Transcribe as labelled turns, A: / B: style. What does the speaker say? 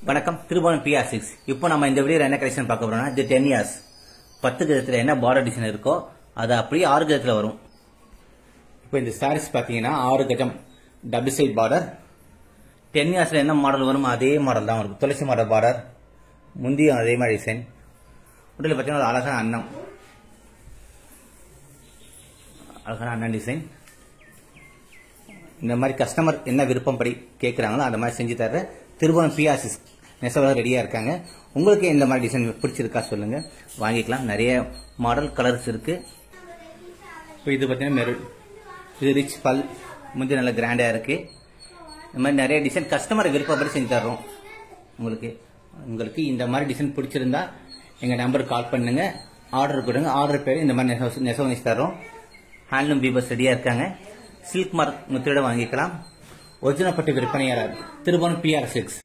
A: வணக்கம் திருபுவனம் PR6. இப்போ நம்ம இந்த வீடியோல என்ன கலெக்ஷன் பார்க்க போறோம்னா இது 10 இயர்ஸ் 10 கஜத்துல என்ன பார்டர் டிசைன் இருக்கோ அது அப்படியே 6 கஜத்துல வரும். இப்போ இந்த சாரீஸ் பாத்தீங்கன்னா 6 கஜம் டபுள் சைட் பார்டர். 10 இயர்ஸ்ல என்ன மாடல் வருமோ அதே மாடல் தான் வரும். துளசி மாடல் பார்டர், முந்தியும் அதே மாதிரி டிசைன். உடல பாத்தீங்கன்னா அழகான அண்ணன் டிசைன். இந்த மாதிரி கஸ்டமர் என்ன விருப்பம் படி கேட்குறாங்களோ அந்த மாதிரி செஞ்சு தர திருபுவனம் PR6 நெசவாளர் ரெடியா இருக்காங்க. உங்களுக்கு இந்த மாதிரி டிசைன் பிடிச்சிருக்கா சொல்லுங்க, வாங்கிக்கலாம். நிறைய மாடல் கலர்ஸ் இருக்கு. இப்போ இது பார்த்தீங்கன்னா மெரூன், இது ரிச் பல், முந்தி நல்ல கிராண்டா இருக்கு. இந்த மாதிரி நிறைய டிசைன் கஸ்டமர் விருப்பப்படி செஞ்சு தர்றோம். உங்களுக்கு இந்த மாதிரி டிசைன் பிடிச்சிருந்தா எங்க நம்பருக்கு கால் பண்ணுங்க, ஆர்டர் கொடுங்க. ஆர்டர் பேர் இந்த மாதிரி நெசவு நெச்சு தர்றோம். ஹேண்ட்லூம் வீவர்ஸ் ரெடியா இருக்காங்க. சில்க் மார்க் முத்திரையோட வாங்கிக்கலாம். ஒரிஜினல் பட்டு விற்பனையாளர் திருபுவனம் PR6.